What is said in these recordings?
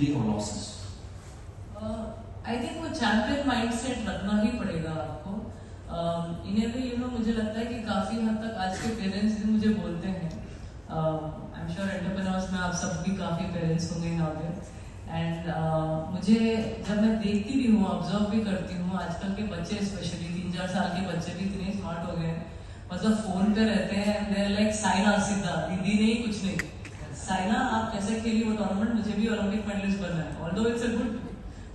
victory or losses? I think वो champion mindset रखना ही पड़ेगा आपको। इन ए वे मुझे लगता है कि काफ़ी हद तक आज के पेरेंट्स भी मुझे बोलते हैं, आई एम श्योर एंटरप्रेन्योर्स में आप सब भी काफ़ी पेरेंट्स होंगे यहाँ पे, एंड मुझे जब मैं देखती भी हूँ, ऑब्जर्व भी करती हूँ, आजकल के बच्चे स्पेशली 3-4 साल के बच्चे भी इतने स्मार्ट हो गए हैं, मतलब फोन पे रहते हैं, दे आर लाइक साइना सीधा, दीदी नहीं कुछ नहीं, साइना आप कैसे खेली वो टूर्नामेंट, मुझे भी ओलंपिक मेडलिस्ट बनना है, although it's a good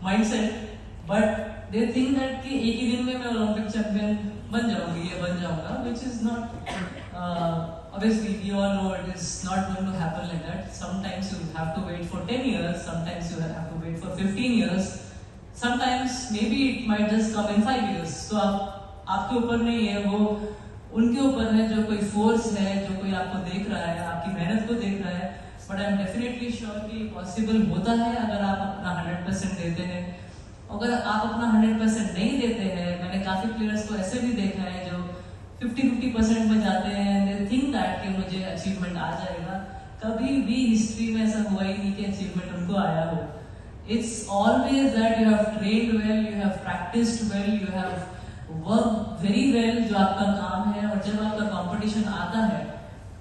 mindset, but they think that कि एक ही दिन में मैं ओलंपिक चैंपियन बन जाऊंगी या बन जाऊंगा, which is not obviously we all know it is not going to happen like that. Sometimes you have to wait for 10 years, sometimes you have to wait for 15 years, sometimes maybe it might just come in 5 years. So आपके ऊपर नहीं है, वो उनके ऊपर है, जो कोई फोर्स है, जो कोई आपको देख रहा है, आपकी मेहनत को देख रहा है, but I am definitely sure कि पॉसिबल होता है अगर आप अपना 100% देते हैं। अगर आप अपना 100% नहीं देते हैं, मैंने काफी प्लेयर्स को ऐसे भी देखा है जो 50-50% में जाते हैं, दे थिंक दैट कि मुझे अचीवमेंट आ जाएगा, कभी भी हिस्ट्री में ऐसा हुआ ही नहीं कि अचीवमेंट उनको आया हो। It's always that you have trained well, you have practised well, you have work very well, जो आपका काम है, और जब आपका कंपटीशन आता है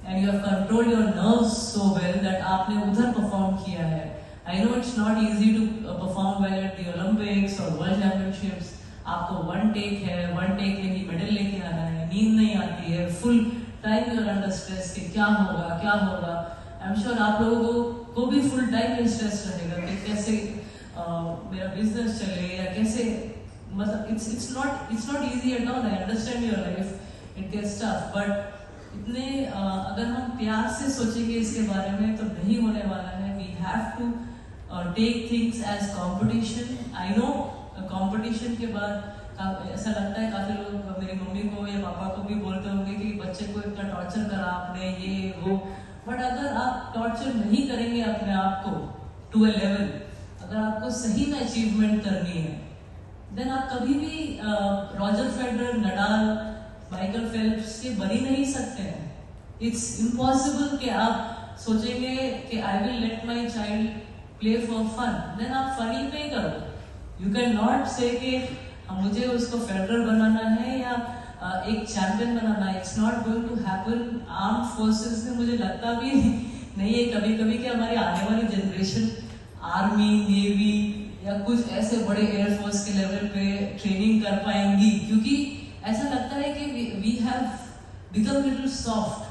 and you have controlled your nerves so well that आपने उधर परफॉर्म किया है। I know it's not easy to perform well at the Olympics और वर्ल्ड चैंपियनशिप्स, आपको वन टेक है, वन टेक में ही मेडल लेके आना है, नींद नहीं आती है, full time you're under stress कि क्या होगा क्या होगा। आई एम श्योर आप लोगों को भी फुल टाइम स्ट्रेस रहेगा कि कैसे मेरा बिजनेस चले या कैसे, मतलब it's not easy at all. I understand your life, it gets tough, but इतने अगर हम प्यार से सोचेंगे इसके बारे में तो नहीं होने वाला है। We have to take things as competition. I know competition के बाद ऐसा लगता है, काफी लोग मेरी मम्मी को या पापा को भी बोलते होंगे कि बच्चे को इतना टॉर्चर करा आपने, ये वो, बट अगर आप टॉर्चर नहीं करेंगे अपने आप को टू अ लेवल, अगर आपको सही में अचीवमेंट करनी है, देन आप कभी भी Roger Federer, Nadal, Michael Phelps के बन ही नहीं सकते हैं। इट्स इम्पॉसिबल कि आप सोचेंगे कि I will let my child play for fun, then आप फन ही पे करो। यू कैन नॉट से कि मुझे उसको फेडरर बनाना है या एक चैंपियन बनाना है, it's not going to happen. Armed forces में मुझे लगता भी नहीं है कभी कभी कि हमारी आने वाली जनरेशन आर्मी, नेवी या कुछ ऐसे बड़े एयरफोर्स के लेवल पे ट्रेनिंग कर पाएंगी, क्योंकि ऐसा लगता है कि we have become little soft,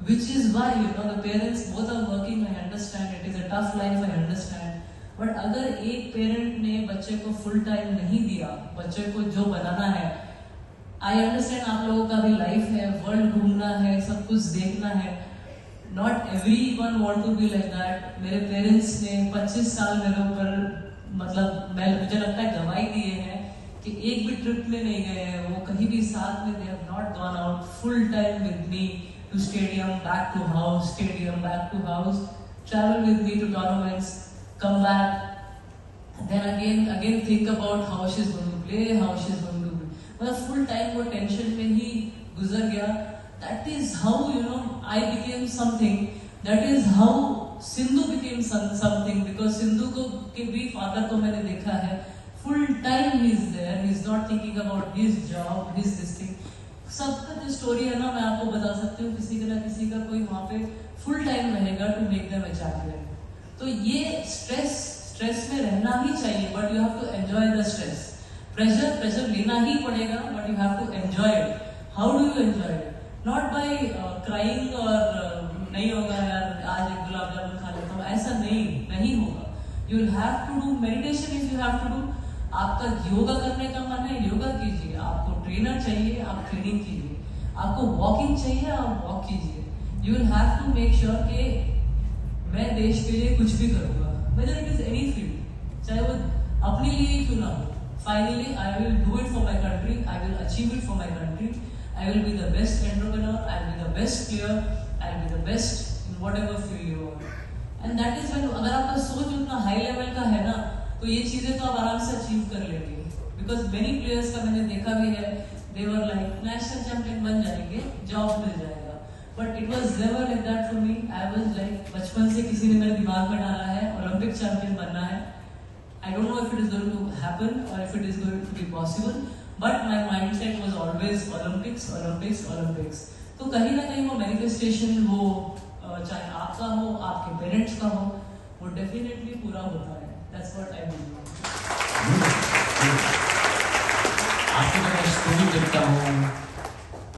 which is why the parents both are working. I understand it is a tough life, I understand, but अगर एक पेरेंट ने बच्चे को फुल टाइम नहीं दिया, बच्चे को जो बनाना है, आई अंडरस्टैंड आप लोगों का भी लाइफ है, वर्ल्ड घूमना है, सब कुछ देखना है, not everyone want to be like that. मेरे पेरेंट्स ने 25 साल मेरे ऊपर, मतलब मुझे लगता है गवाही दिए हैं कि एक भी ट्रिप में नहीं गए हैं, वो कहीं भी साथ में, they have not gone out full time with me to stadium, back to house, stadium, back to house, travel with me to tournaments, come back, then again think about how she's going to play, how she's going to be, मतलब full time वो tension में ही गुजर गया। That is how I became something, that is how Sindhu became something, because Sindhu को के भी father को मैंने देखा है, full time he is there, he is not thinking about his job, his this thing। सबका जो स्टोरी है ना, मैं आपको बता सकती हूँ, किसी का ना किसी का कोई वहाँ पे फुल टाइम रहेगा to make them a champion. तो ये स्ट्रेस में रहना ही चाहिए, but you have to enjoy the stress. Pressure लेना ही पड़ेगा, but you have to enjoy it. How do you enjoy it? Not by crying और नहीं होगा यार आज एक गुलाब जामुन खा लेता हूँ, ऐसा नहीं होगा। You will have to do meditation if you have to do. आपका योगा करने का मन है, योगा कीजिए। आपको ट्रेनर चाहिए, आप ट्रेनिंग कीजिए। आपको वॉकिंग चाहिए, आप वॉक कीजिए। You will have to make sure कि मैं देश के लिए कुछ भी करूंगा, whether it is any field, चाहे वो अपने लिए ही क्यों ना हो। Finally, I will do it for my country. I will achieve it for my country. I will be the best entrepreneur. I will be the best player. I will be the best in whatever field you are. And that is when, अगर आपका सोच उतना high level का है ना, तो ये चीजें तो आप आराम से अचीव कर लेंगे। Because many players का मैंने देखा भी है, they were like national champion बन जाएंगे, जॉब मिल जाएगा। But it was never like that for me. I was like बचपन से किसी ने मेरे दिमाग में डाला है ओलंपिक चैंपियन बनना है. I don't know if it is going to happen or if it is going to be possible, but my mindset was always Olympics, Olympics, Olympics. तो कहीं ना कहीं वो मैनिफेस्टेशन वो चाहे आपका हो, आपके पेरेंट्स का हो, वो डेफिनेटली पूरा होता है. That's what I believe. आपकी मैं स्टोरी देखता हूँ